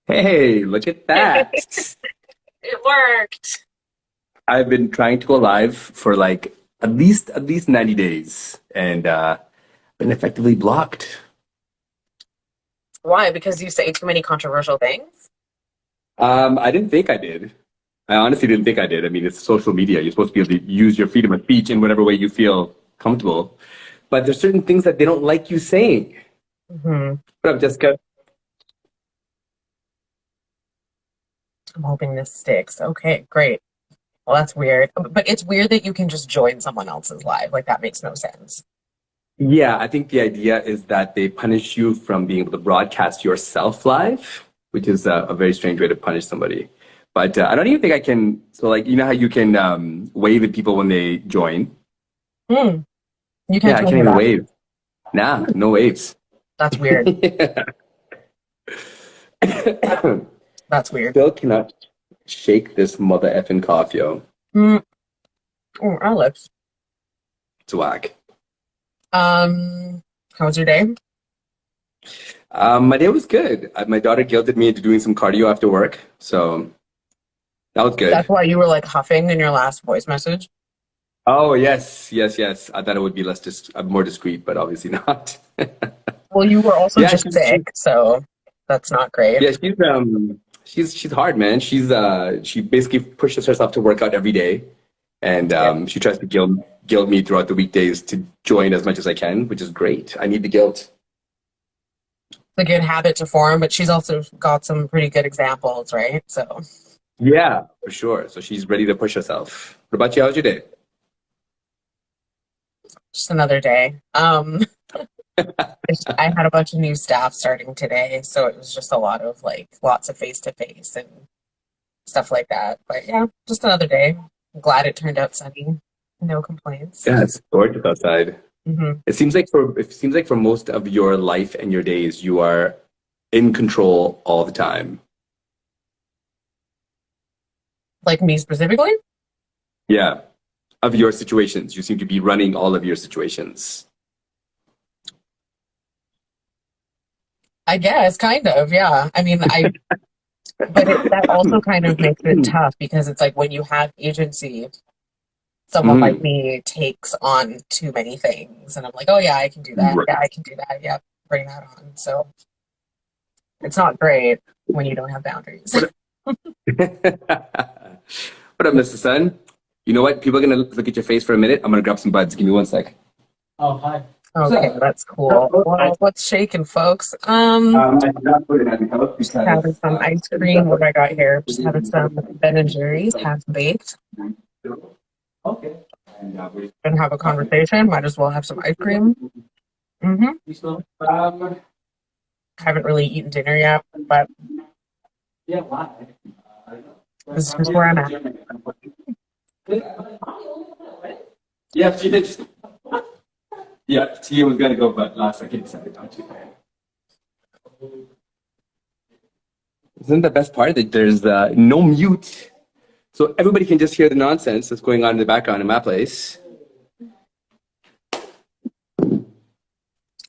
Hey, look at that. It worked. I've been trying to go live for like at least 90 days and been effectively blocked. Why? Because you say too many controversial things? I didn't think I did. I honestly didn't think I did. I mean, it's social media. You're supposed to be able to use your freedom of speech in whatever way you feel comfortable. But there's certain things that they don't like you saying. hmm What up, Jessica? I'm hoping this sticks. Okay, great. Well, that's weird. But it's weird that you can just join someone else's live. Like, that makes no sense. Yeah, I think the idea is that they punish you from being able to broadcast yourself live, which is a very strange way to punish somebody. But I don't even think I can. So, like, you know how you can wave at people when they join? Hmm. You Yeah, can't I tell can't me even that. wave. Nah, no waves. That's weird. That's weird. Still cannot shake this mother effing cough, yo. Mm. Oh, Alex. It's whack. How was your day? My day was good. My daughter guilted me into doing some cardio after work, so that was That's good. why you were like huffing in your last voice message. Oh, yes, yes, yes. I thought it would be more discreet, but obviously not. Well, you were also Yeah, just sick, so that's not great. yeah, she's hard, man. She basically pushes herself to work out every day, and Yeah. she tries to guilt me throughout the weekdays to join as much as I can, which is great. I need the guilt. It's a good habit to form, but she's also got some pretty good examples, right? So Yeah, for sure. So she's ready to push herself. What about you? How's your day? just another day. I had a bunch of new staff starting today, so it was just a lot of like lots of face to face and stuff like that. But yeah, just another day. I'm glad it turned out sunny. No complaints. Yeah, it's gorgeous outside. hmm It seems like for most of your life and your days, you are in control all the time. Like me specifically? Yeah, of your situations. You seem to be running all of your situations. I guess, kind of, yeah. I mean, that also kind of makes it tough because it's like when you have agency, someone like Mhm. me takes on too many things, and I'm like, oh yeah, I can do that. Right. Yeah, I can do that. Yeah, bring that on. So it's not great when you don't have boundaries. What What up, Mr. Sun? You know what? People are gonna look at your face for a minute. I'm gonna grab some buds. Give me 1 sec. Oh, hi. Okay, that's cool. Well, what's shaking, folks? I did not put it at the house Just because having some ice cream. What do I got here? Just having some Ben and Jerry's, half baked. Okay. and we're Gonna have a conversation. Might as well have some ice cream. You still? Haven't really eaten dinner yet, but Yeah, why? this is where I'm at. yeah, she did. Yeah, Tia was gonna go, but last second decided not to. Isn't the best part that there's no mute, so everybody can just hear the nonsense that's going on in the background in my place.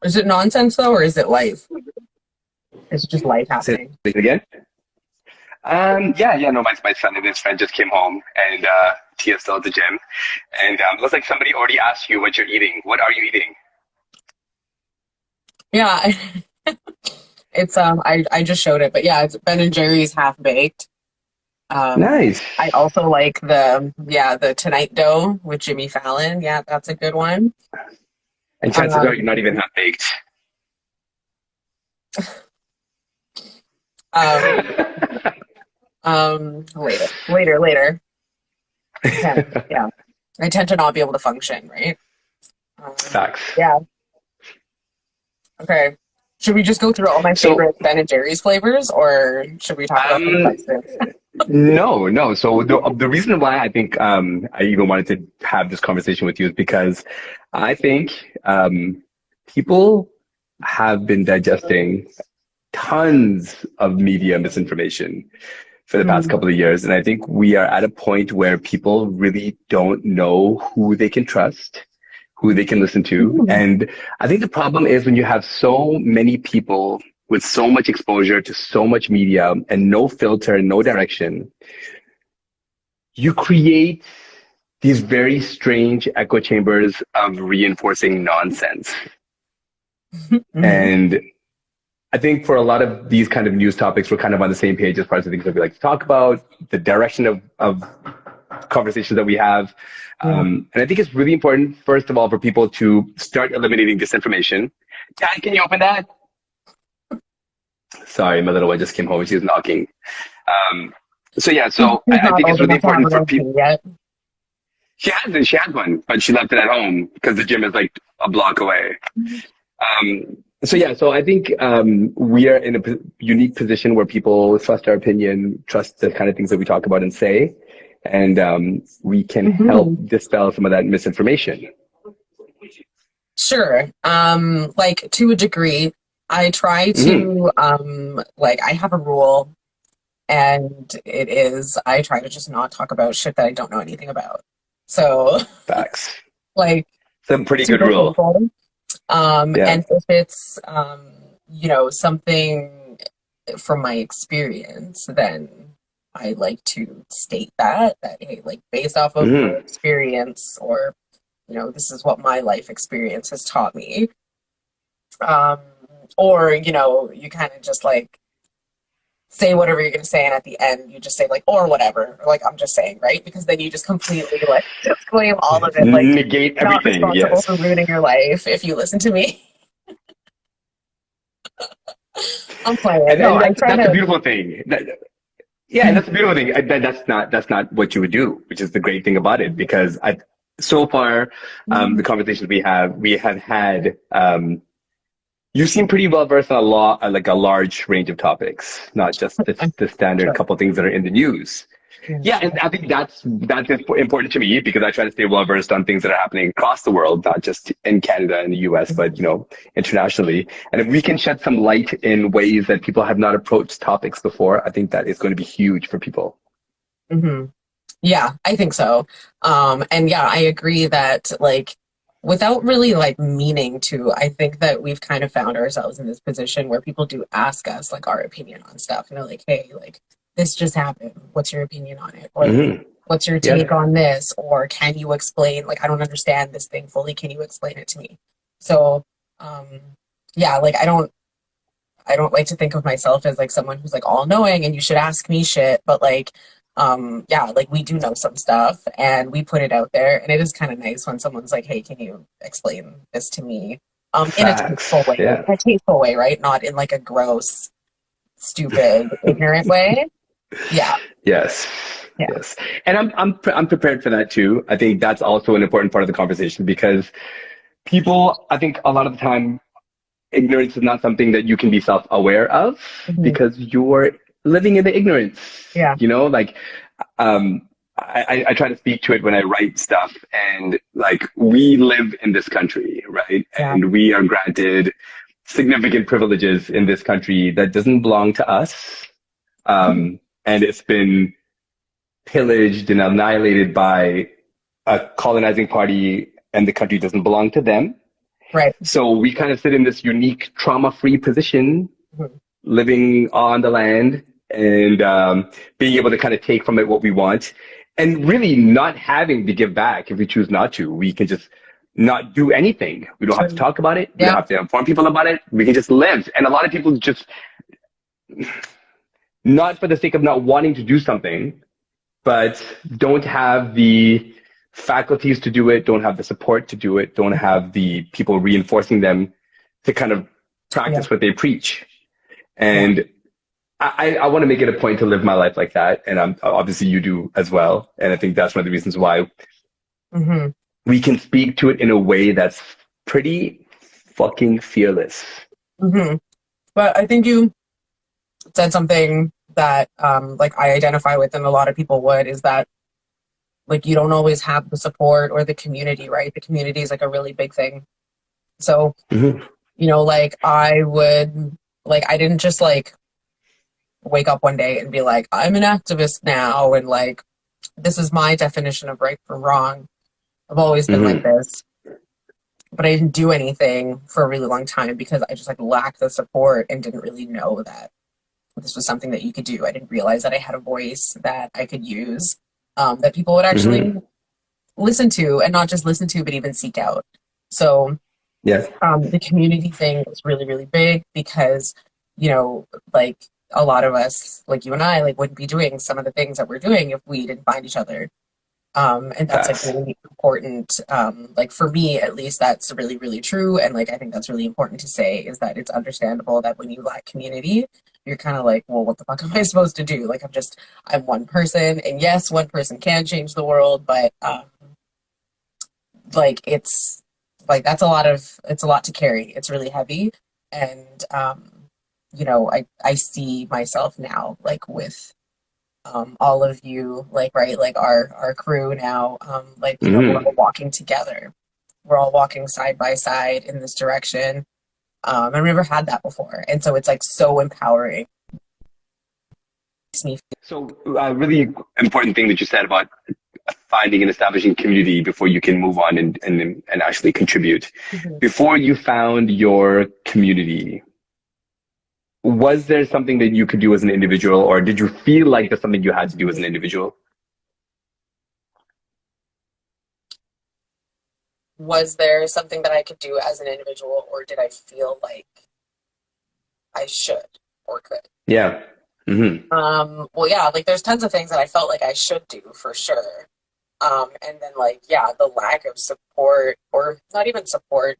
Is it nonsense though, or is it life? It's just life Say happening. it again. Yeah, no, my son and his friend just came home, and Tia's still at the gym, and looks like somebody already asked you what you're eating. What are you eating? Yeah, it's I just showed it, but yeah, it's Ben and Jerry's half baked. Nice. I also like the Tonight Dough with Jimmy Fallon. Yeah, that's a good one. And chances are Um, you're not even half baked. um, later. Yeah, I tend to not be able to function, right? Facts. Yeah. Okay. Should we just go through all my So, favorite Ben and Jerry's flavors, or should we talk about the um, substance? no. So the reason why I think I even wanted to have this conversation with you is because I think people have been digesting tons of media misinformation for the past Mm, couple of years, and I think we are at a point where people really don't know who they can trust, who they can listen to, mm, and I think the problem is when you have so many people with so much exposure to so much media and no filter, no direction, you create these very strange echo chambers of reinforcing nonsense. Mm-hmm. And I think for a lot of these kind of news topics, we're kind of on the same page as far as the things that we like to talk about, the direction of conversations that we have. And I think it's really important, first of all, for people to start eliminating disinformation. Dad, can you open that? Sorry, my little one just came home and she was knocking. So I think it's really important for people. She has one, but she left it at home because the gym is like a block away. So I think we are in a unique position where people trust our opinion, trust the kind of things that we talk about and say, and we can help dispel some of that misinformation. Sure. Like to a degree, I try to I have a rule, and it is I try to just not talk about shit that I don't know anything about. So facts. Like it's a pretty good rule. Simple. And if it's something from my experience, then I like to state that hey, like based off of my experience, or this is what my life experience has taught me. Or you kind of just like say whatever you're going to say, and at the end you just say like or whatever, or like I'm just saying, right? Because then you just completely like disclaim all of it, like negate everything. Not responsible for ruining your life if you listen to me. I'm playing. That's a beautiful thing. That's a beautiful thing. That's not what you would do, which is the great thing about it. Because so far, the conversations we have had. You seem pretty well versed on a large range of topics, not just the standard couple things that are in the news. Yeah, and I think that's important to me because I try to stay well versed on things that are happening across the world, not just in Canada and the US, but internationally. And if we can shed some light in ways that people have not approached topics before, I think that is going to be huge for people. Mm-hmm. Yeah, I think so. And yeah, I agree that like, without really like meaning to, I think that we've kind of found ourselves in this position where people do ask us like our opinion on stuff, and they're like, hey, like this just happened, what's your opinion on it? Or like, what's your take on this? Or can you explain, like I don't understand this thing fully, can you explain it to me? So like I don't like to think of myself as like someone who's like all knowing and you should ask me shit, but like like we do know some stuff and we put it out there, and it is kind of nice when someone's like, hey, can you explain this to me? In a tasteful way, a tasteful way, right? Not in like a gross, stupid, ignorant way. Yeah. Yes. And I'm prepared for that too. I think that's also an important part of the conversation because people, I think a lot of the time, ignorance is not something that you can be self-aware of because you're living in the ignorance. Yeah. I try to speak to it when I write stuff, and like we live in this country, right? Yeah. And we are granted significant privileges in this country that doesn't belong to us. And it's been pillaged and annihilated by a colonizing party, and the country doesn't belong to them. Right. So we kind of sit in this unique trauma-free position, living on the land, and being able to kind of take from it what we want, and really not having to give back if we choose not to. We can just not do anything. We don't have to talk about it. We don't have to inform people about it. We can just live. And a lot of people just, not for the sake of not wanting to do something, but don't have the faculties to do it, don't have the support to do it, don't have the people reinforcing them to kind of practice what they preach. And I want to make it a point to live my life like that. And obviously you do as well. And I think that's one of the reasons why we can speak to it in a way that's pretty fucking fearless. But I think you said something that like I identify with, and a lot of people would, is that like you don't always have the support or the community, right? The community is like a really big thing. So, like I didn't just like wake up one day and be like, I'm an activist now, and like this is my definition of right from wrong. I've always been like this. but I didn't do anything for a really long time because I just like lacked the support and didn't really know that this was something that you could do. I didn't realize that I had a voice that I could use, that people would actually listen to, and not just listen to, but even seek out. So Yes. the community thing is really, really big because, you know, like a lot of us, like you and I, like wouldn't be doing some of the things that we're doing if we didn't find each other. And that's like really important. Like for me, at least, that's really, really true. And like, I think that's really important to say, is that it's understandable that when you lack community, you're kind of like, well, what the fuck am I supposed to do? Like, I'm one person, and yes, one person can change the world, but like it's like it's a lot to carry. It's really heavy. And you know, I see myself now like with all of you, like, right, like our crew now, like, you know, we're all walking together. We're all walking side by side in this direction. I've never had that before. And so it's like so empowering. So a really important thing that you said about finding and establishing community before you can move on and actually contribute. Before you found your community, was there something that you could do as an individual, or did you feel like there's something you had to do as an individual? Was there something that I could do as an individual, or did I feel like I should or could? Yeah. Well, yeah, like there's tons of things that I felt like I should do for sure. And then like, yeah, the lack of support, or not even support,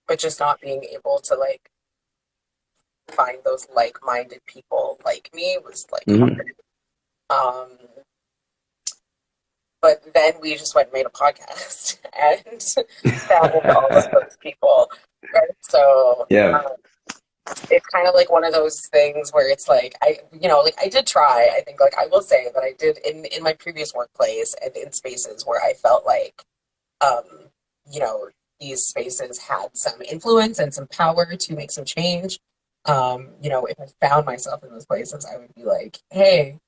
but just not being able to like find those like-minded people like me was like hard. But then we just went and made a podcast and found all of those people, right? So yeah. It's kind of like one of those things where it's like, I did try. I think, like, I will say that I did in my previous workplace and in spaces where I felt like, you know, these spaces had some influence and some power to make some change. You know, if I found myself in those places, I would be like, hey,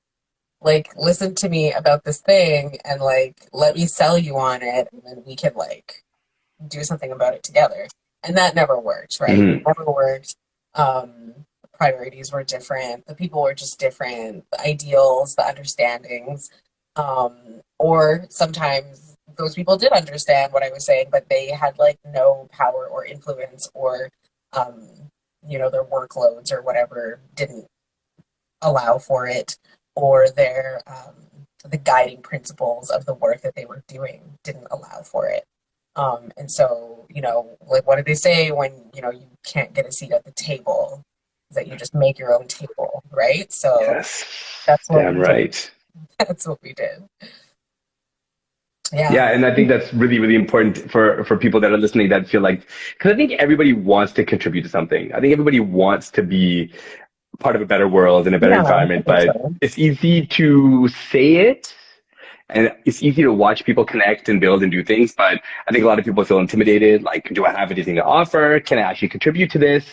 like, listen to me about this thing and, like, let me sell you on it, and then we can, like, do something about it together. And that never worked, right? It never worked. Priorities were different. The people were just different. The ideals, the understandings. Or sometimes those people did understand what I was saying, but they had, like, no power or influence, or, you know, their workloads or whatever didn't allow for it, or their the guiding principles of the work that they were doing didn't allow for it. And so, you know, like, what did they say when, you know, you can't get a seat at the table? Is that you just make your own table, right? So yes, that's what damn we right. did. That's what we did. Yeah. Yeah, and I think that's really, really important for people that are listening that feel like, because I think everybody wants to contribute to something. I think everybody wants to be part of a better world and a better environment, but it's easy to say it, and it's easy to watch people connect and build and do things, but I think a lot of people feel intimidated, like, do I have anything to offer? Can I actually contribute to this?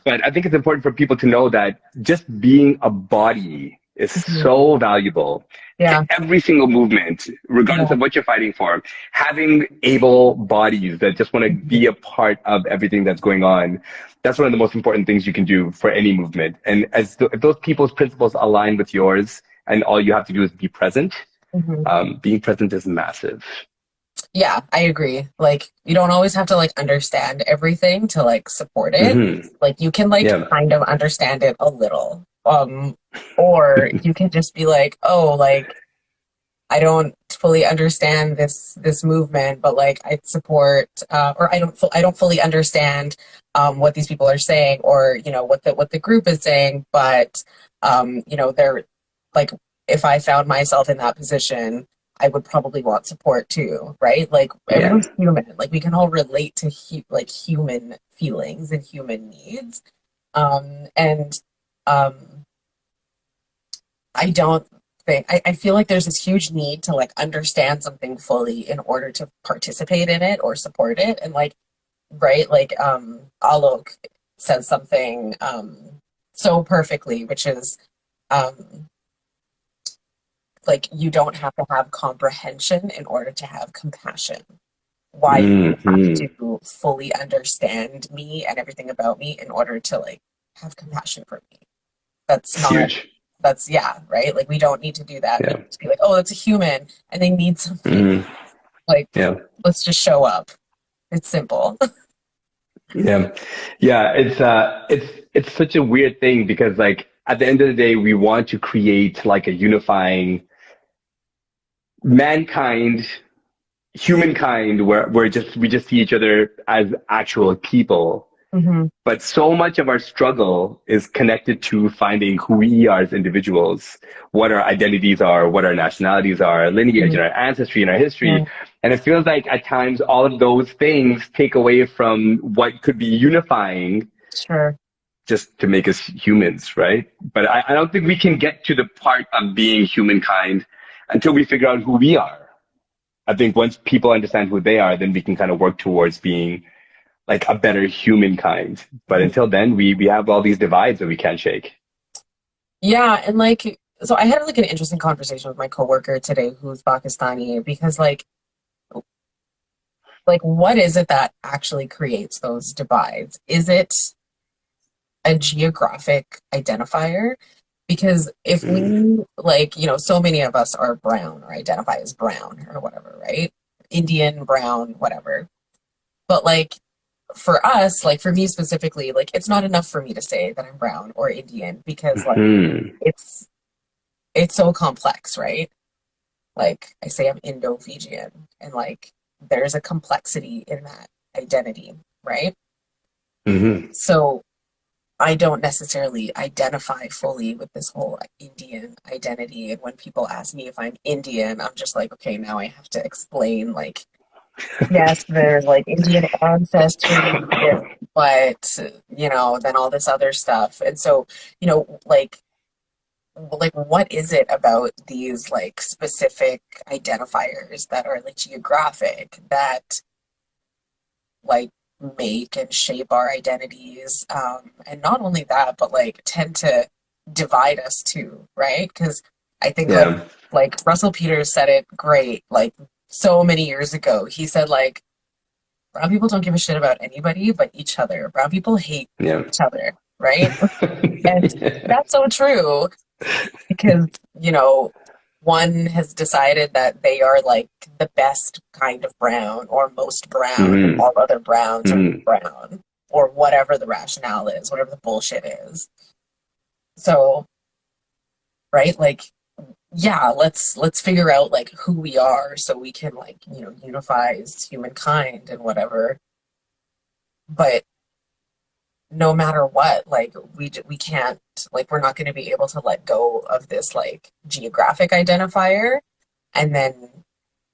But I think it's important for people to know that just being a body is so valuable. Yeah. Every single movement, regardless of what you're fighting for, having able bodies that just want to be a part of everything that's going on, that's one of the most important things you can do for any movement. And if those people's principles align with yours, and all you have to do is be present, being present is massive. Yeah, I agree. Like, you don't always have to, like, understand everything to, like, support it. Like, you can, like, kind of understand it a little. Or you can just be like, oh, like, I don't fully understand this movement, but, like, I support, or I don't fully understand what these people are saying, or, you know, what the group is saying, but you know, they're like, if I found myself in that position, I would probably want support too, right? Like, everyone's human. Like, we can all relate to like human feelings and human needs. I don't think, I feel like there's this huge need to, like, understand something fully in order to participate in it or support it. And, like, right, like, Alok says something so perfectly, which is, like, you don't have to have comprehension in order to have compassion. why you have Mm-hmm. to fully understand me and everything about me in order to like have compassion for me. That's It's not, huge. that's, yeah, right? Like we don't need to do that. We Yeah. need to be like, oh, that's a human and they need something. Mm-hmm. Like, Yeah. let's just show up. It's simple. Yeah. Yeah. It's such a weird thing because like at the end of the day, we want to create like a unifying mankind, humankind where we just see each other as actual people. Hmm. But so much of our struggle is connected to finding who we are as individuals, what our identities are, what our nationalities are, our lineage and our ancestry and our history. And it feels like at times all of those things take away from what could be unifying Sure. just to make us humans, right? But I don't think we can get to the part of being humankind until we figure out who we are. I think once people understand who they are, then we can kind of work towards being like a better humankind. But until then, we have all these divides that we can't shake. Yeah, and like, so I had like an interesting conversation with my coworker today who's Pakistani because like what is it that actually creates those divides? Is it a geographic identifier? Because if Mm. we like, you know, so many of us are brown or identify as brown or whatever, right? Indian, brown, whatever. But like for us, like for me specifically, like it's not enough for me to say that I'm brown or Indian because like Hmm. it's it's so complex, right? Like I say I'm Indo-Fijian and like there's a complexity in that identity, right? Hmm. So I don't necessarily identify fully with this whole Indian identity. And when people ask me if I'm Indian, I'm just like, okay, now I have to explain like, yes, there's like Indian ancestry, but you know, then all this other stuff. And so, you know, like what is it about these like specific identifiers that are like geographic that like make and shape our identities, and not only that but like tend to divide us too, right? Because I think Yeah. like Russell Peters said it great like so many years ago. He said like brown people don't give a shit about anybody but each other. Brown people hate Yeah. each other, right? And that's so true because, you know, one has decided that they are like the best kind of brown or most brown, and Hmm. all other browns are Hmm. brown, or whatever the rationale is, whatever the bullshit is. So, right, like, yeah, let's figure out like who we are so we can like, you know, unify as humankind and whatever. But no matter what, like we can't, like we're not going to be able to let go of this like geographic identifier and then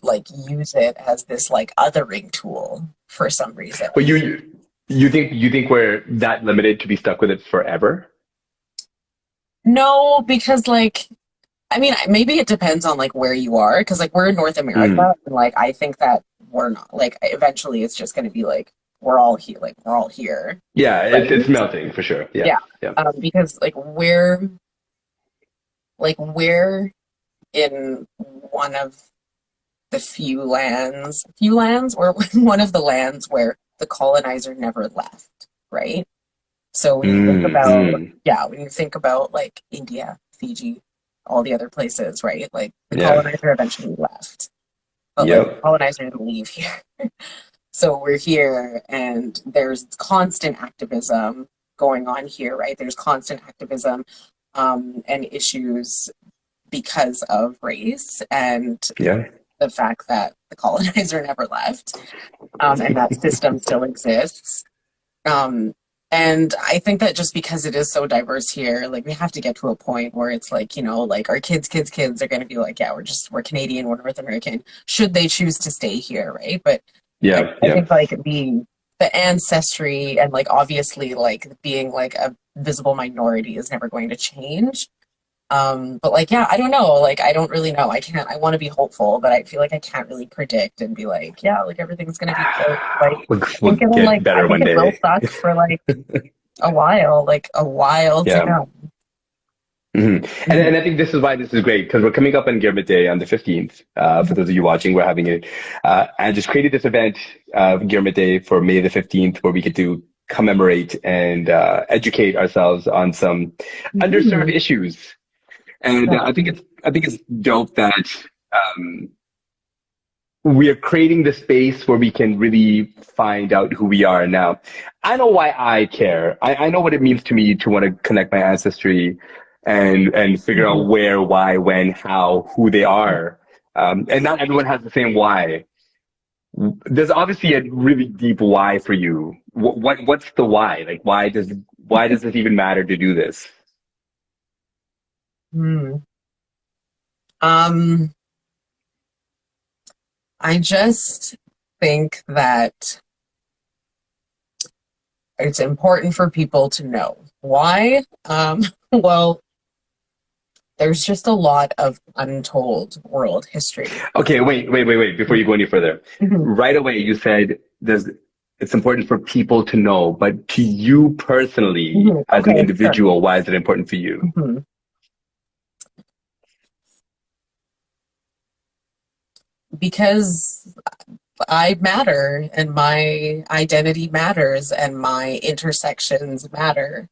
like use it as this like othering tool for some reason. But you think we're that limited to be stuck with it forever? No, because like I mean maybe it depends on like where you are because like we're in North Mm. America and like I think that we're not like eventually it's just going to be like we're all here, like we're all here, Yeah, right? it's melting for sure. Yeah. Yeah. Yeah. Because we're in one of the few lands, or one of the lands where the colonizer never left, right? So when you think Mm. about, Mm. yeah, when you think about like India, Fiji, all the other places, right? Like the Yeah. colonizer eventually left, but like the Yep. colonizer didn't leave here. So we're here and there's constant activism going on here, right? There's constant activism and issues because of race and Yeah. the fact that the colonizer never left, and that system still exists. Um, and I think that just because it is so diverse here, like we have to get to a point where it's like, you know, like our kids are going to be like, yeah, we're Canadian, we're North American, should they choose to stay here, right? But Yeah. I Yeah. think like the ancestry and like obviously like being like a visible minority is never going to change. But like, yeah, I don't know. Like, I don't really know. I want to be hopeful, but I feel like I can't really predict and be like, yeah, like everything's going to be good. Like, We'll get I better think one it will day. suck for like a while to Yeah. come. And I think this is why this is great, because we're coming up on Girmit Day on the 15th. For those of you watching, we're having it. I just created this event, Girmit Day, for May the 15th, where we get to commemorate and educate ourselves on some underserved issues. And I think it's dope that we are creating the space where we can really find out who we are now. I know why I care. I know what it means to me to want to connect my ancestry and figure out where, why, when, how, who they are. And not everyone has the same why. There's obviously a really deep why for you. What's the why? Like, why does it even matter to do this? I just think that it's important for people to know why. Well, there's just a lot of untold world history. Okay, wait. Before you go any further, right away you said it's important for people to know, but to you personally, as an individual, why is it important for you? Because I matter, and my identity matters, and my intersections matter,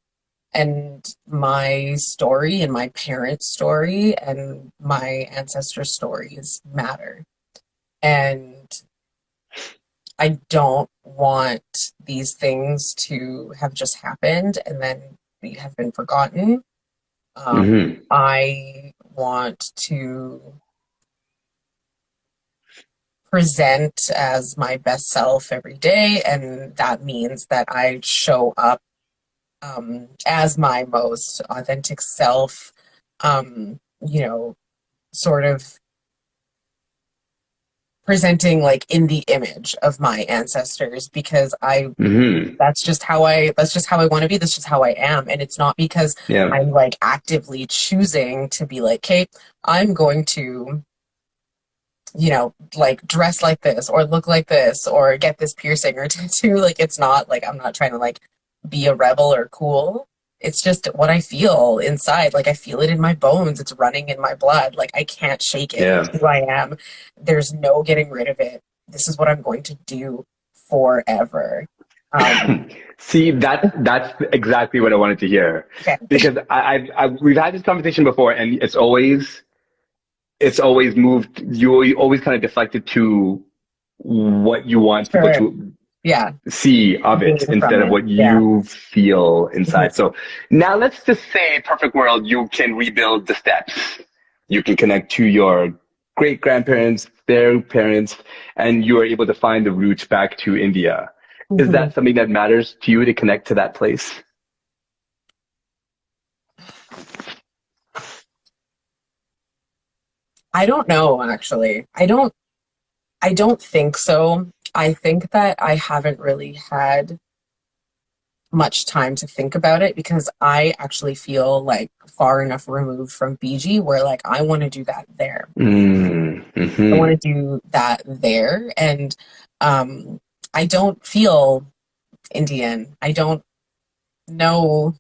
and my story and my parents' story and my ancestors' stories matter. And I don't want these things to have just happened and then have been forgotten. I want to present as my best self every day, and that means that I show up as my most authentic self, sort of presenting like in the image of my ancestors, because that's just how I want to be. That's just how I am. And it's not because I'm like actively choosing to be like, okay, I'm going to, like dress like this or look like this or get this piercing or tattoo. Like, it's not like, I'm not trying to like be a rebel or cool. It's just what I feel inside. Like, I feel it in my bones. It's running in my blood. Like, I can't shake it. It's who I am. There's no getting rid of it. This is what I'm going to do forever. See, that's exactly what I wanted to hear. Okay. Because we've had this conversation before, and it's always moved. You always kind of deflected to what you want people to see of it instead of what you feel inside. So now let's just say, perfect world, you can rebuild the steps. You can connect to your great grandparents, their parents, and you are able to find the roots back to India. Is that something that matters to you, to connect to that place? I don't know, actually. I don't think so. I think that I haven't really had much time to think about it, because I actually feel like far enough removed from BG where like I want to do that there. I want to do that there. And I don't feel Indian. I don't know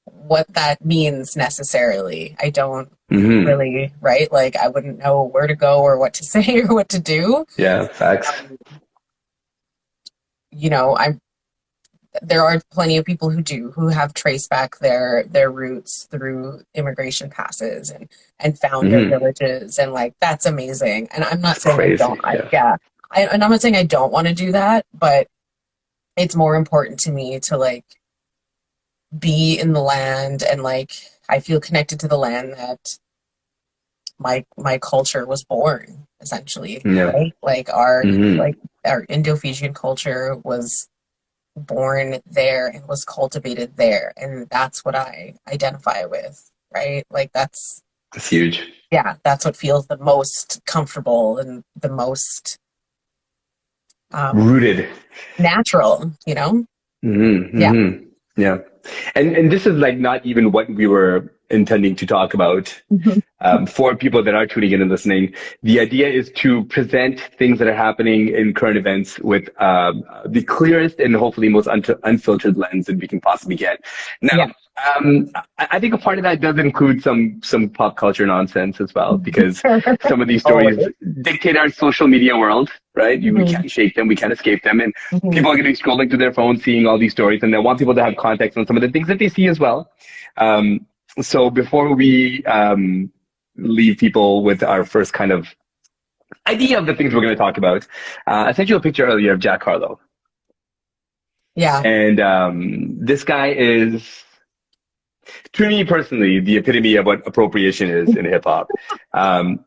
what that means necessarily. I don't really, right? Like, I wouldn't know where to go or what to say or what to do. Yeah, facts. There are plenty of people who have traced back their roots through immigration passes and found their villages, and like, that's amazing. And I'm not saying crazy, and I'm not saying I don't want to do that, but it's more important to me to like be in the land, and like I feel connected to the land that my culture was born, essentially. Right? Like our Indo-Fijian culture was born there and was cultivated there, and that's what I identify with, right? Like, that's huge. Yeah, that's what feels the most comfortable and the most rooted, natural, Yeah. And this is like not even what we were intending to talk about. For people that are tuning in and listening, the idea is to present things that are happening in current events with the clearest and hopefully most unfiltered lens that we can possibly get. Now, I think a part of that does include some pop culture nonsense as well, because some of these stories dictate our social media world, right? We can't shake them, we can't escape them, and people are going to be scrolling through their phones, seeing all these stories, and they want people to have context on some of the things that they see as well. So before we leave people with our first kind of idea of the things we're going to talk about, I sent you a picture earlier of Jack Harlow. Yeah. And this guy is, to me personally, the epitome of what appropriation is in hip hop. And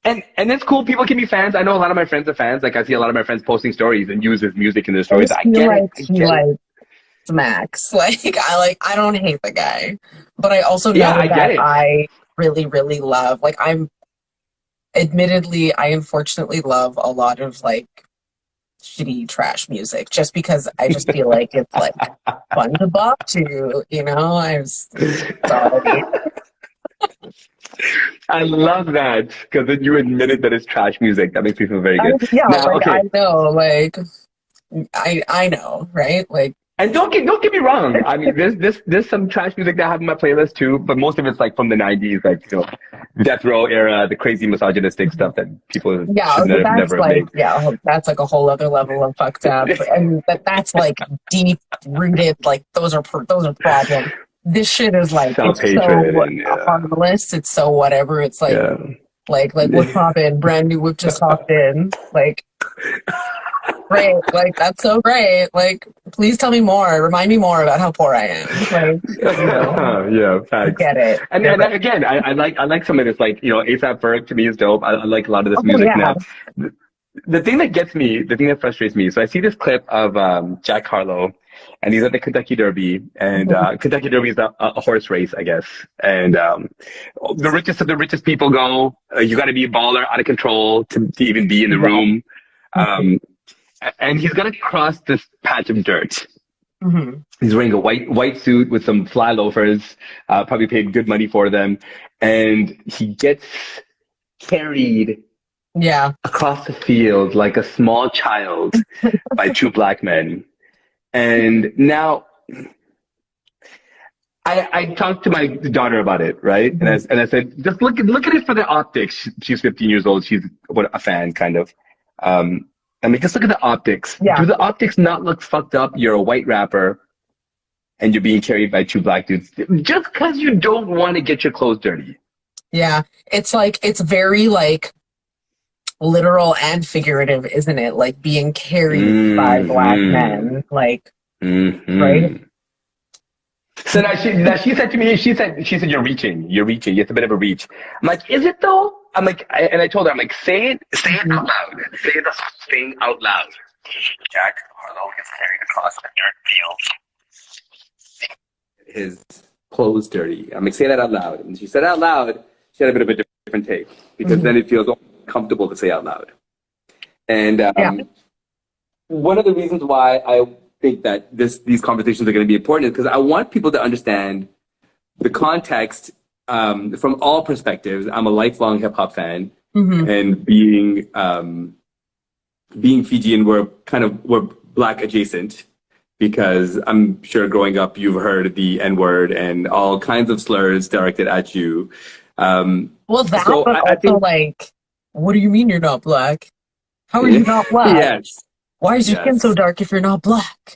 it's cool. People can be fans. I know a lot of my friends are fans. Like, I see a lot of my friends posting stories and use his music in their stories. I get it. Max. I don't hate the guy, but I also know that I really, really love, I unfortunately love a lot of like shitty trash music, just because I just feel like it's like fun to bop to, I'm sorry. I love that, because then you admitted that it's trash music. That makes me feel very good. I know, I know, right? And don't get me wrong. I mean, there's some trash music that I have in my playlist too, but most of it's like from the '90s, death row era, the crazy misogynistic stuff that people should never make. Yeah, that's like a whole other level of fucked up, and that's like deep rooted. Like those are problems. This shit is like it's so harmless. It's so whatever. It's like what's poppin'? Brand new whip just hopped in. Great, that's so great. Please tell me more. Remind me more about how poor I am. Yeah, facts. Get it. And again, I like some of this. A$AP Ferg to me is dope. I like a lot of this music now. The thing that gets me, the thing that frustrates me. So I see this clip of Jack Harlow, and he's at the Kentucky Derby, and Kentucky Derby is a horse race, I guess. And the richest of the richest people go. You got to be a baller, out of control to even be in the room. And he's gonna cross this patch of dirt. He's wearing a white suit with some fly loafers, probably paid good money for them, and he gets carried across the field like a small child by two black men. And now I talked to my daughter about it, right? And I said, just look at it for the optics. She's 15 years old. She's a fan, kind of. Just look at the optics. Yeah. Do the optics not look fucked up? You're a white rapper, and you're being carried by two black dudes just because you don't want to get your clothes dirty. Yeah, it's very literal and figurative, isn't it? Like being carried by black men, right? So now she said to me, she said you're reaching. It's a bit of a reach. I'm like, is it though? I'm like, and I told her, I'm like, say it out loud. Say the thing out loud. Jack Harlow gets carried across the dirt field. His clothes dirty. I'm like, say that out loud. And she said it out loud. She had a bit of a different take, because then it feels comfortable to say out loud. And one of the reasons why I think that these conversations are going to be important is because I want people to understand the context from all perspectives. I'm a lifelong hip hop fan, and being Fijian, we're black adjacent, because I'm sure growing up you've heard the N-word and all kinds of slurs directed at you. But I think, what do you mean you're not black? How are you not black? Yes. Why is your skin so dark if you're not black?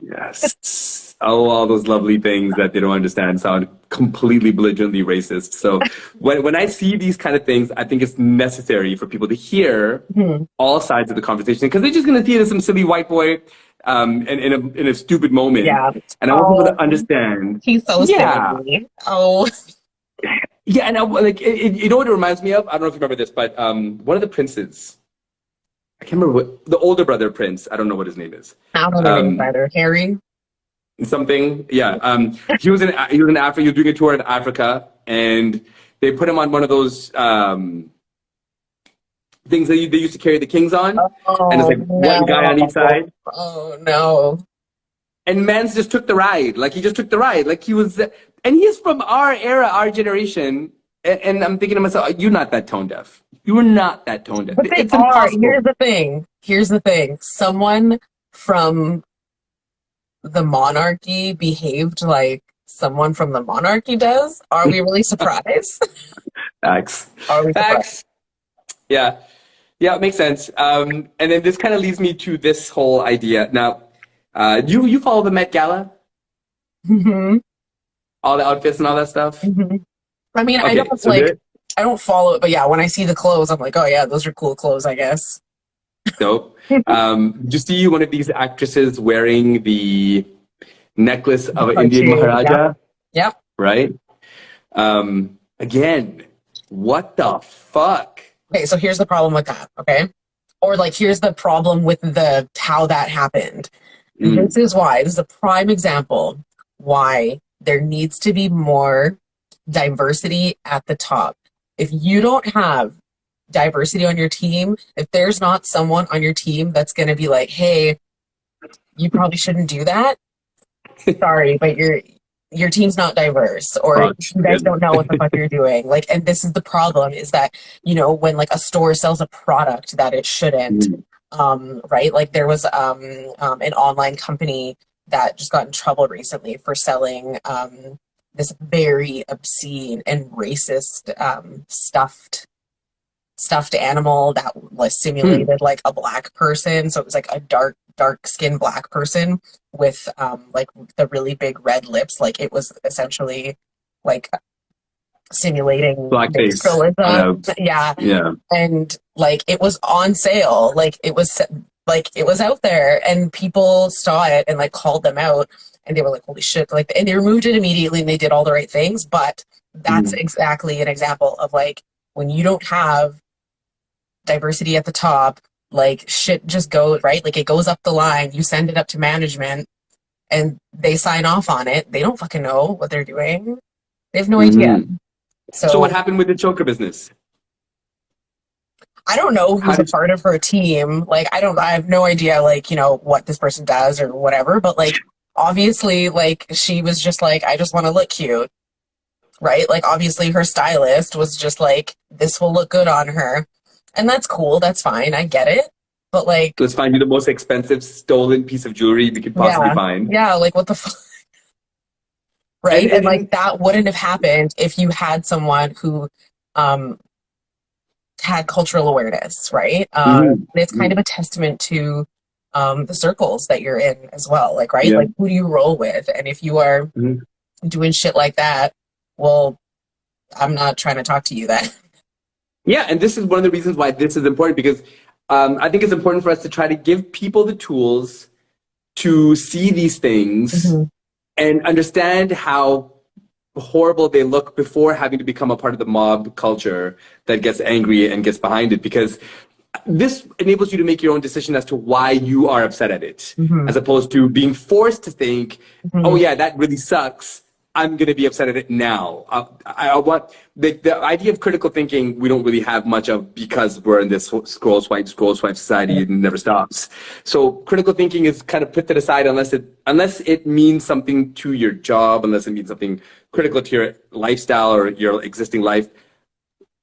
Yes. All those lovely things that they don't understand sound completely belligerently racist. So when I see these kind of things, I think it's necessary for people to hear all sides of the conversation, because they're just going to see it as some silly white boy in a stupid moment. Yeah. And I want people to understand. He's so silly. Oh. Yeah, and you know what it reminds me of? I don't know if you remember this, but one of the princes, I can't remember the older brother prince. I don't know what his name is. I don't know the name either. Harry? Something. Yeah. He was in Africa. He was doing a tour in Africa, and they put him on one of those things that they used to carry the kings on. And it's one guy on each side. Oh, no. And Mans just took the ride. He just took the ride. He was, And he is from our era, our generation. And I'm thinking to myself, you're not that tone deaf. You're not that tone deaf. But they It's are. impossible. Here's the thing. Someone from the monarchy behaved like someone from the monarchy does. Are we really surprised? Facts. Are we surprised? Facts. Yeah. Yeah, it makes sense. And then this kind of leads me to this whole idea. Now, you follow the Met Gala? Mm-hmm. All the outfits and all that stuff? Mm-hmm. I mean, Okay, I don't follow it, but yeah, when I see the clothes, I'm like, oh yeah, those are cool clothes, I guess. Dope. Did you see one of these actresses wearing the necklace of an Indian Maharaja? Yep. Right? Again, what the fuck? Okay, so here's the problem with that, okay? Or like, here's the problem with how that happened. This is a prime example why there needs to be more diversity at the top. If you don't have diversity on your team, if there's not someone on your team that's going to be like, hey, you probably shouldn't do that. Sorry, but your team's not diverse, or you guys don't know what the fuck you're doing. Like, and this is the problem, is that, you know, when like a store sells a product that it shouldn't, right? Like there was an online company that just got in trouble recently for selling this very obscene and racist stuffed animal that was simulated like a black person. So it was like a dark skinned black person with like the really big red lips. Like it was essentially like simulating blackface. Yeah. And like it was on sale. Like it was out there, and people saw it and like called them out, and they were like, holy shit. Like, and they removed it immediately and they did all the right things. But that's exactly an example of like, when you don't have diversity at the top, like shit just goes, right? Like it goes up the line, you send it up to management and they sign off on it. They don't fucking know what they're doing. They have no idea. So what happened with the choker business? I don't know who's a part of her team. Like, I have no idea, like, you know, what this person does or whatever, but like, obviously, like, she was just like, I just want to look cute, right? Like, obviously her stylist was just like, this will look good on her. And that's cool. That's fine. I get it. But like, let's find you the most expensive stolen piece of jewelry we could possibly find. Yeah. Like, what the fuck? Right. And like, that wouldn't have happened if you had someone who, had cultural awareness, right? It's kind of a testament to the circles that you're in as well. Like, right? Like, who do you roll with? And if you are doing shit like that, well, I'm not trying to talk to you then. Yeah, and this is one of the reasons why this is important, because I think it's important for us to try to give people the tools to see these things and understand how horrible they look before having to become a part of the mob culture that gets angry and gets behind it, because this enables you to make your own decision as to why you are upset at it, as opposed to being forced to think, oh yeah, that really sucks, I'm going to be upset at it now. I want the idea of critical thinking we don't really have much of, because we're in this scroll swipe society and it never stops. So critical thinking is kind of put to the side unless it means something to your job, unless it means something critical to your lifestyle or your existing life.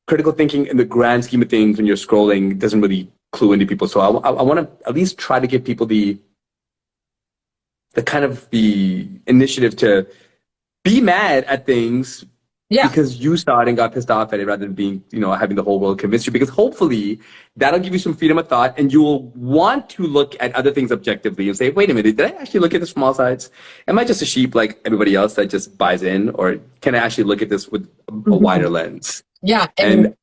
Critical thinking in the grand scheme of things when you're scrolling doesn't really clue into people. So I want to at least try to give people the kind of the initiative to be mad at things because you saw it and got pissed off at it, rather than being, having the whole world convince you. Because hopefully that'll give you some freedom of thought, and you will want to look at other things objectively and say, wait a minute, did I actually look at this from all sides? Am I just a sheep like everybody else that just buys in? Or can I actually look at this with a wider lens? Yeah. And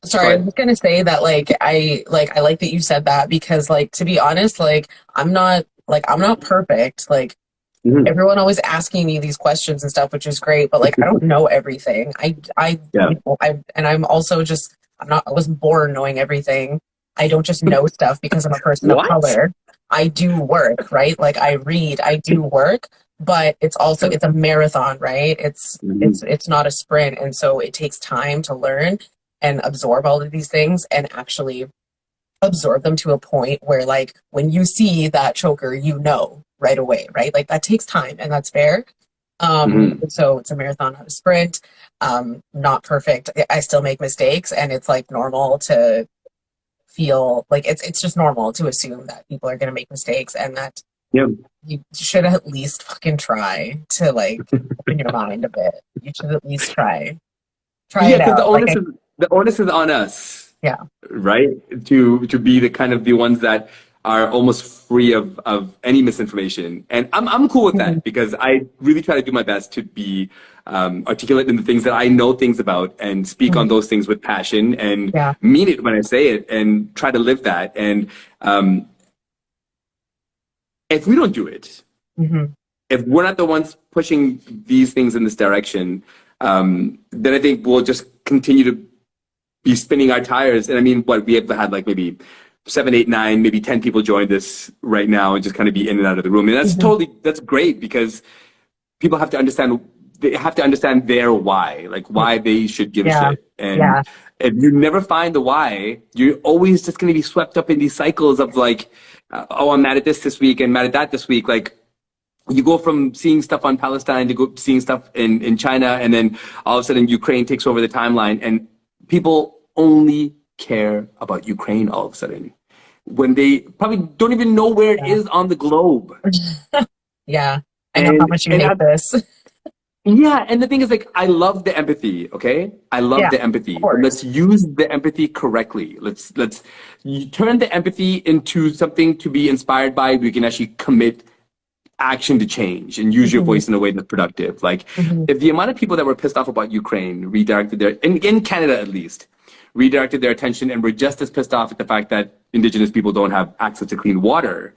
sorry, I was going to say that, I like that you said that, because to be honest, I'm not perfect. Everyone always asking me these questions and stuff, which is great, but I don't know everything. And I'm also just, I wasn't born knowing everything. I don't just know stuff because I'm a person of color. I do work, right? I read, I do work, but it's a marathon, right? It's not a sprint. And so it takes time to learn and absorb all of these things, and actually absorb them to a point where when you see that choker, right away, right? That takes time, and that's fair. So it's a marathon, not a sprint. Not perfect. I still make mistakes, and it's like normal to feel like it's just normal to assume that people are going to make mistakes, and that Yep. you should at least fucking try to like open your mind a bit. You should at least try it because out. the onus is on us. Yeah. Right? To be the kind of the ones that are almost free of any misinformation. And I'm cool with that because I really try to do my best to be articulate in the things that I know things about and speak on those things with passion and mean it when I say it and try to live that. And if we don't do it, if we're not the ones pushing these things in this direction, then I think we'll just continue to be spinning our tires. And I mean, we have had like maybe 7, 8, 9, maybe 10 people join this right now and just kind of be in and out of the room. And that's that's great because people have to understand, they have to understand their why, like why they should give a shit. And if you never find the why, you're always just going to be swept up in these cycles of like, oh, I'm mad at this week and mad at that this week. Like you go from seeing stuff on Palestine to go seeing stuff in China. And then all of a sudden Ukraine takes over the timeline and people only care about Ukraine all of a sudden when they probably don't even know where it is on the globe. I know how much you hate this. Yeah, and the thing is, like, I love the empathy, okay? I love the empathy. Let's use the empathy correctly. Let's you turn the empathy into something to be inspired by. We can actually commit action to change and use your voice in a way that's productive. Like, if the amount of people that were pissed off about Ukraine redirected their, in Canada at least, redirected their attention and were just as pissed off at the fact that Indigenous people don't have access to clean water,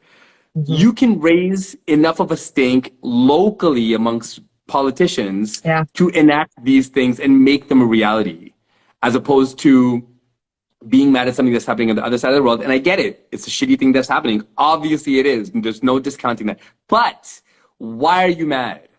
you can raise enough of a stink locally amongst politicians to enact these things and make them a reality, as opposed to being mad at something that's happening on the other side of the world. And I get it. It's a shitty thing that's happening. Obviously it is. And there's no discounting that. But why are you mad?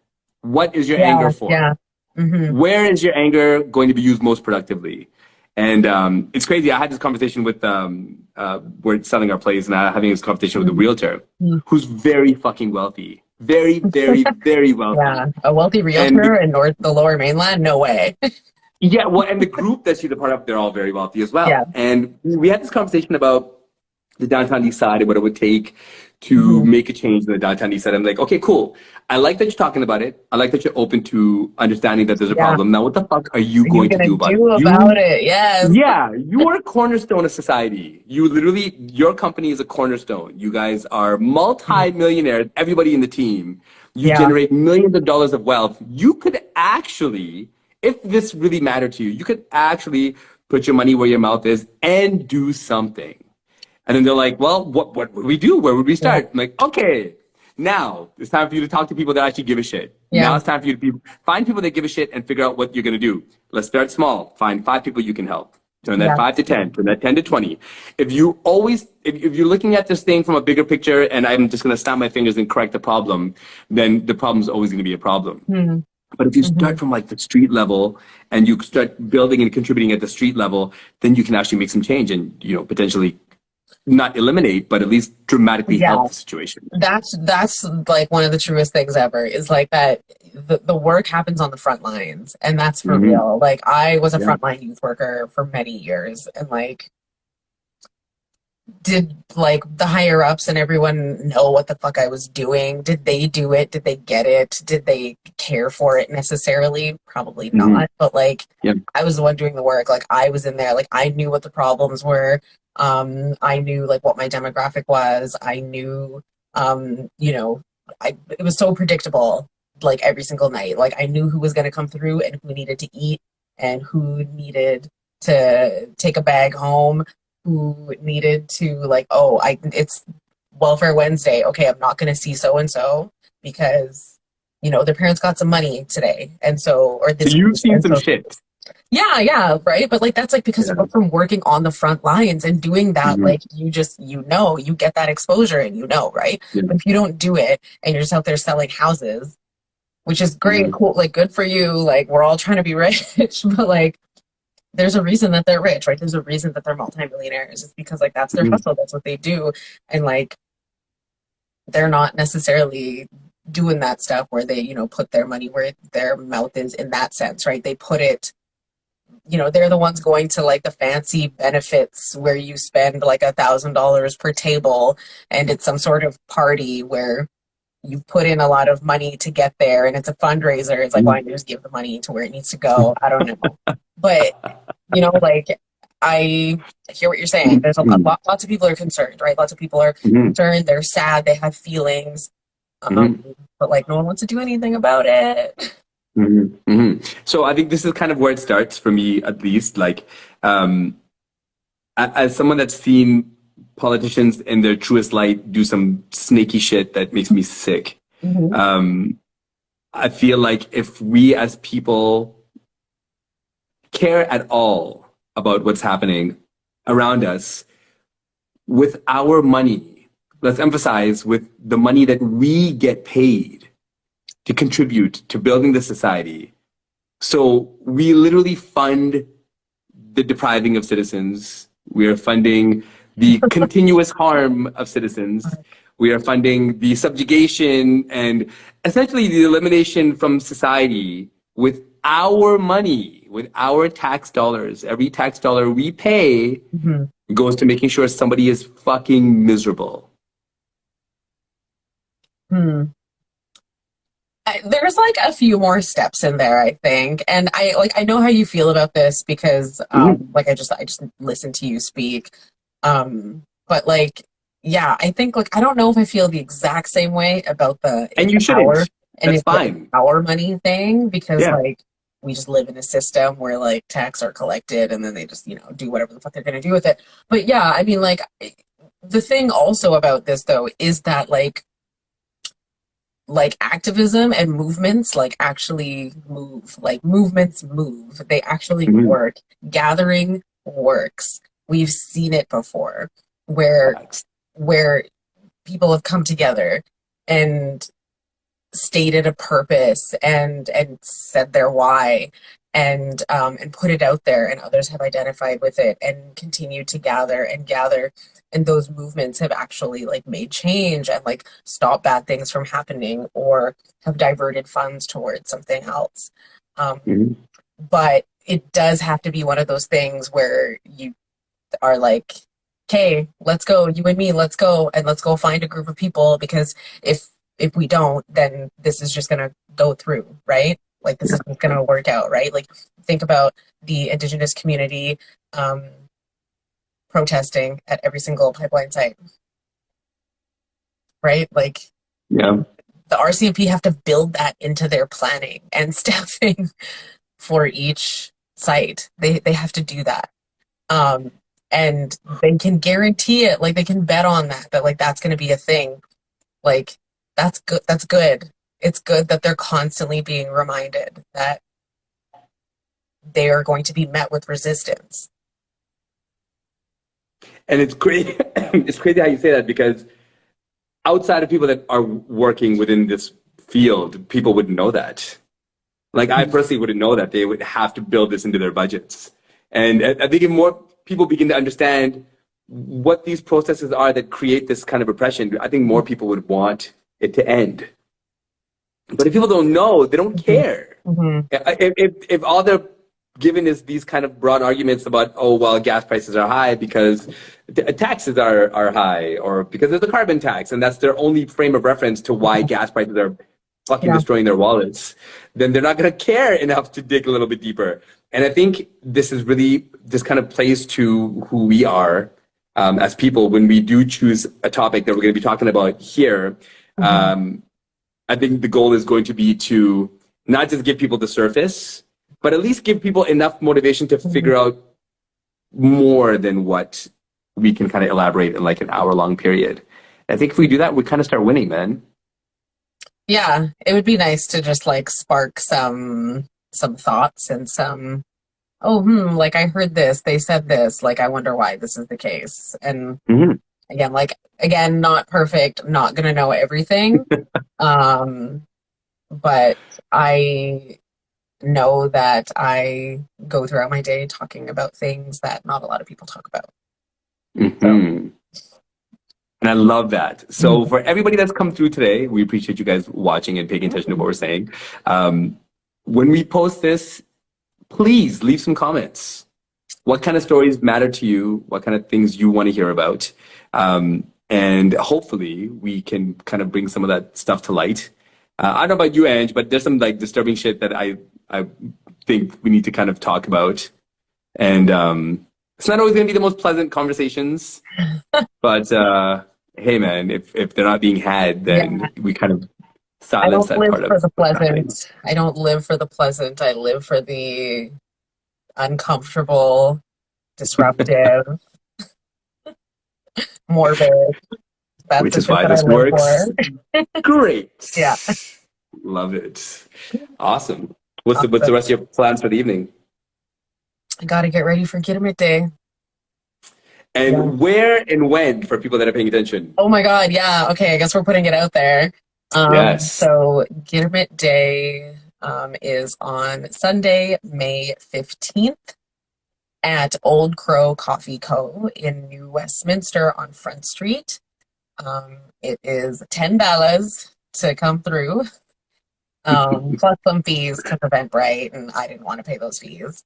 What is your anger for? Where is your anger going to be used most productively? And it's crazy. I had this conversation with, we're selling our place, and I'm having this conversation with a realtor who's very fucking wealthy. Very, very, very wealthy. A wealthy realtor in the Lower Mainland? No way. Well, and the group that she's a part of, they're all very wealthy as well. And we had this conversation about the downtown east side and what it would take to make a change in the downtown east side. I'm like, okay, cool. I like that you're talking about it. I like that you're open to understanding that there's a problem. Now, what the fuck are you going to do about it? Yes. Yeah, you are a cornerstone of society. You literally, your company is a cornerstone. You guys are multi-millionaires, everybody in the team. You generate millions of dollars of wealth. You could actually, if this really mattered to you, you could actually put your money where your mouth is and do something. And then they're like, well, what would we do? Where would we start? I'm like, okay, now it's time for you to talk to people that actually give a shit. Now it's time for you to find people that give a shit and figure out what you're going to do. Let's start small. Find 5 people you can help. Turn that 5 to 10, turn that 10 to 20. If you're looking at this thing from a bigger picture and I'm just going to snap my fingers and correct the problem, then the problem is always going to be a problem. But if you start from like the street level and you start building and contributing at the street level, then you can actually make some change and, potentially not eliminate, but at least dramatically help the situation. That's like one of the truest things ever, is like that the work happens on the front lines, and that's for real. Like I was a frontline youth worker for many years, and like did like the higher ups and everyone know what the fuck I was doing? Did they do it? Did they get it? Did they care for it necessarily? Probably not. But like I was the one doing the work. Like I was in there. Like I knew what the problems were. I knew like what my demographic was. I knew, it was so predictable, like every single night. Like I knew who was going to come through and who needed to eat and who needed to take a bag home, who needed to like, it's Welfare Wednesday. Okay, I'm not going to see so-and-so because, their parents got some money today. And so, or this. So you've seen some shit. Yeah, right. But like that's like because you're from working on the front lines and doing that, like you just you get that exposure and right? But if you don't do it and you're just out there selling houses, which is great, cool, like good for you, like we're all trying to be rich, but like there's a reason that they're rich, right? There's a reason that they're multimillionaires. It's because like that's their hustle, that's what they do, and like they're not necessarily doing that stuff where they, put their money where their mouth is in that sense, right? They put it, they're the ones going to like the fancy benefits where you spend like $1,000 per table, and it's some sort of party where you've put in a lot of money to get there, and it's a fundraiser. It's like, why don't you just give the money to where it needs to go? I don't know. But, like, I hear what you're saying. There's lots of people are concerned, right? Lots of people are concerned. They're sad. They have feelings. But like, no one wants to do anything about it. So I think this is kind of where it starts for me, at least. Like, as someone that's seen politicians in their truest light do some snaky shit that makes me sick. I feel like if we as people care at all about what's happening around us with our money, let's emphasize with the money that we get paid to contribute to building the society. So we literally fund the depriving of citizens. We are funding the continuous harm of citizens. We are funding the subjugation and essentially the elimination from society with our money, with our tax dollars. Every tax dollar we pay goes to making sure somebody is fucking miserable. There's like a few more steps in there, I think. And I know how you feel about this because like I just listened to you speak. But like, yeah, I think like I don't know if I feel the exact same way about and you shouldn't. That's fine. Our money thing, because like we just live in a system where like tax are collected and then they just, do whatever the fuck they're gonna do with it. But yeah, I mean, like the thing also about this though is that like activism and movements like actually move, like movements move, they actually work. Gathering works. We've seen it before where people have come together and stated a purpose and said their why and put it out there, and others have identified with it and continue to gather, and those movements have actually like made change and like stopped bad things from happening or have diverted funds towards something else. But it does have to be one of those things where you are like, okay, let's go, you and me, let's go find a group of people, because if we don't, then this is just gonna go through, right? Like this isn't gonna work out, right? Like think about the Indigenous community protesting at every single pipeline site, right? Like the RCMP have to build that into their planning and staffing for each site. They have to do that. And they can guarantee it, like they can bet on that like that's going to be a thing. Like that's good. That's good. It's good that they're constantly being reminded that they are going to be met with resistance. And it's crazy. It's crazy how you say that, because outside of people that are working within this field, people wouldn't know that. Like I personally wouldn't know that. They would have to build this into their budgets. And I think if more people begin to understand what these processes are that create this kind of oppression, I think more people would want it to end. But if people don't know, they don't care. If all they're given is these kind of broad arguments about, oh, well, gas prices are high because taxes are high, or because there's a carbon tax, and that's their only frame of reference to why gas prices are fucking destroying their wallets, then they're not going to care enough to dig a little bit deeper. And I think this kind of plays to who we are as people when we do choose a topic that we're going to be talking about here. I think the goal is going to be to not just give people the surface, but at least give people enough motivation to figure out more than what we can kind of elaborate in like an hour-long period. I think if we do that, we kind of start winning, man. Yeah, it would be nice to just like spark some thoughts and some, like I heard this, they said this, like I wonder why this is the case. And again, not perfect, not gonna know everything. But I know that I go throughout my day talking about things that not a lot of people talk about. So. And I love that. So for everybody that's come through today, we appreciate you guys watching and paying attention to what we're saying. When we post this, please leave some comments. What kind of stories matter to you? What kind of things you want to hear about? And hopefully we can kind of bring some of that stuff to light. I don't know about you, Ange, but there's some like disturbing shit that I think we need to kind of talk about. And it's not always going to be the most pleasant conversations, but hey, man, if they're not being had, then we kind of silence that part of it. I don't live for the pleasant. I live for the uncomfortable, disruptive, morbid. That's which is why this works. Great. Yeah. Love it. Awesome. What's the rest of your plans for the evening? I got to get ready for Gittimit Day. And where and when for people that are paying attention? Oh my God. Yeah. Okay. I guess we're putting it out there. Yes. So Gittimit Day is on Sunday, May 15th at Old Crow Coffee Co. in New Westminster on Front Street. It is $10 to come through, plus some fees to Eventbrite, and I didn't want to pay those fees.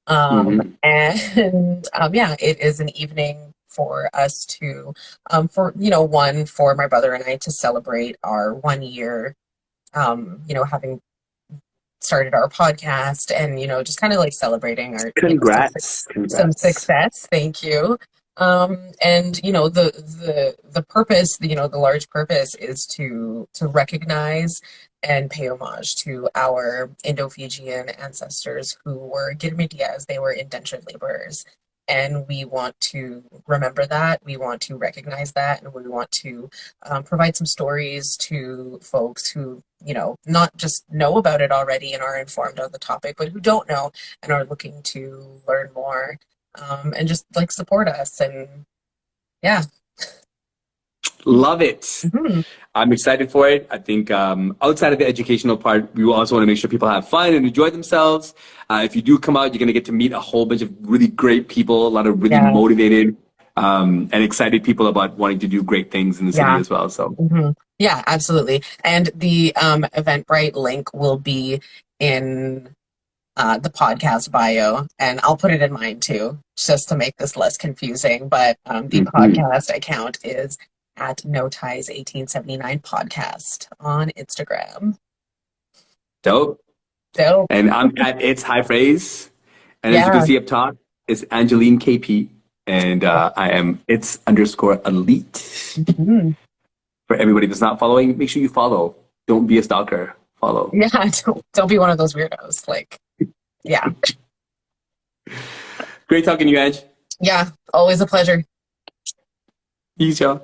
And it is an evening for us to, for my brother and I to celebrate our 1 year, having started our podcast and, just kind of like celebrating our Congrats. some success. Thank you. And the purpose, the large purpose is to recognize and pay homage to our Indo-Fijian ancestors who were Gitimidias. They were indentured laborers. And we want to remember that, we want to recognize that, and we want to provide some stories to folks who, not just know about it already and are informed on the topic, but who don't know and are looking to learn more. And just like support us, and yeah. Love it. I'm excited for it. I think outside of the educational part, we also want to make sure people have fun and enjoy themselves. If you do come out, you're going to get to meet a whole bunch of really great people, a lot of really motivated and excited people about wanting to do great things in the city as well. So yeah, absolutely. And the Eventbrite link will be in the podcast bio, and I'll put it in mine too, just to make this less confusing. But the podcast account is at No Ties 1879 podcast on Instagram. Dope. And I'm at It's High Phrase. And as you can see up top, it's Angelene KP. And I am It's_Alite. For everybody that's not following, make sure you follow. Don't be a stalker. Follow. Yeah, don't be one of those weirdos. Yeah. Great talking to you, Ange. Yeah, always a pleasure. Peace, y'all.